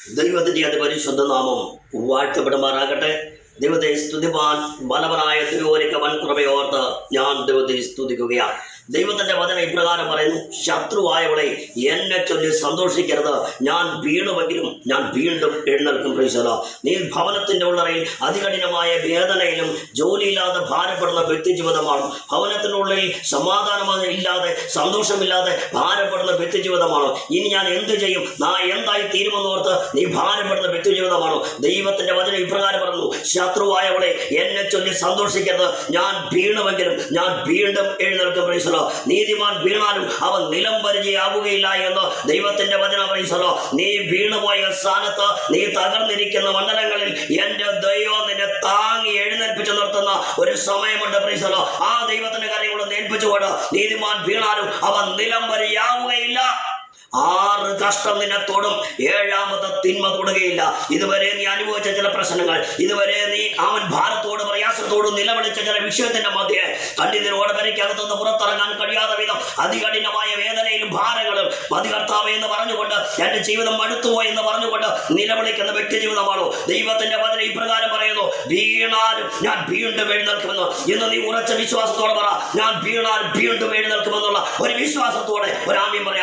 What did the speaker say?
ദൈവത്തിൻ്റെ അതിപരിശുദ്ധ നാമം വാഴ്ത്തപ്പെടുമാറാകട്ടെ. ദൈവത്തെ സ്തുതിപ്പാൻ ബലവനായ തിരുവോലിക്ക വൻകുറവയോർത്ത് ഞാൻ ദൈവത്തെ സ്തുതിക്കുകയാണ്. ദൈവത്തിൻ്റെ വചനം ഇപ്രകാരം പറയുന്നു: ശത്രുവായവളെ എന്നെ ചൊല്ലി സന്തോഷിക്കരുത്, ഞാൻ വീണുവെങ്കിലും ഞാൻ വീണ്ടും എഴുന്നേൽക്കും. പ്രീശോലോ, നീ ഭവനത്തിൻ്റെ ഉള്ളറയിൽ അതികഠിനമായ വേദനയിലും ജോലിയില്ലാതെ ഭാരപ്പെടുന്ന വ്യക്തി ജീവിതമാണ്. ഭവനത്തിനുള്ളിൽ സമാധാനമായി ഇല്ലാതെ സന്തോഷമില്ലാതെ ഭാരപ്പെടുന്ന വ്യക്തി ജീവിതമാണോ? ഇനി ഞാൻ എന്ത് ചെയ്യും, എന്തായി തീരുമെന്നോർത്ത് നീ ഭാരപ്പെടുന്ന വ്യക്തി ജീവിതമാണോ? ദൈവത്തിൻ്റെ വചനം ഇപ്രകാരം പറഞ്ഞു: ശത്രുവായവളെ എന്നെ ചൊല്ലി സന്തോഷിക്കരുത്, ഞാൻ വീണുവെങ്കിലും ഞാൻ വീണ്ടും എഴുന്നേൽക്കും. പ്രീശോലോ, നീതിമാൻ വീണാലും അവൻ നിലം പരിചയാവുകയില്ല എന്ന് ദൈവത്തിന്റെ വചനം പറയുന്നു. നീ വീണുപോയ സ്ഥാനത്ത്, നീ തകർന്നിരിക്കുന്ന മണ്ഡലങ്ങളിൽ എൻ്റെ ദൈവം നിന്നെ താങ്ങി എഴുന്നേൽപ്പിച്ചു നിർത്തുന്ന ഒരു സമയമുണ്ട്. പ്രീശോലോ, ആ ദൈവത്തിന്റെ കാര്യങ്ങൾ ഏൽപ്പിച്ചുകൊണ്ട് നീതിമാൻ വീണാലും അവൻ നിലം പരിചയാവുകയില്ല. 6 കഷ്ടം നിന്നെ തൊടും, 7ാമത്തെ തിന്മ തൊടുകയില്ല. ഇതുവരെ നീ അനുഭവിച്ച ചില പ്രശ്നങ്ങൾ, ഇതുവരെ നീ അവൻ ഭാരത്തോട് പ്രയാസത്തോട് നിലവിളിച്ച ചില വിഷയത്തിന്റെ മധ്യേ കണ്ണീരോടെ വരയ്ക്കകത്തുനിന്ന് പുറത്തിറങ്ങാൻ കഴിയാതെ വിധം അതികഠിനമായ വേദനയിലും ഭാരങ്ങളും മതികർത്താവ് എന്ന് പറഞ്ഞുകൊണ്ട് എൻ്റെ ജീവിതം മടുത്തുപോയി എന്ന് പറഞ്ഞുകൊണ്ട് നിലവിളിക്കുന്ന വ്യക്തി ജീവിതമാണോ? ദൈവത്തിന്റെ വചനം ഇപ്രകാരം പറയുന്നു: വീണാലും ഞാൻ വീണ്ടും എഴുന്നേൽക്കുമെന്ന്. ഇന്ന് നീ ഉറച്ച വിശ്വാസത്തോടെ പറ: ഞാൻ വീണാൽ വീണ്ടും എഴുന്നേൽക്കുമെന്നുള്ള ഒരു വിശ്വാസത്തോടെ ഒരു ആമേൻ പറയാം.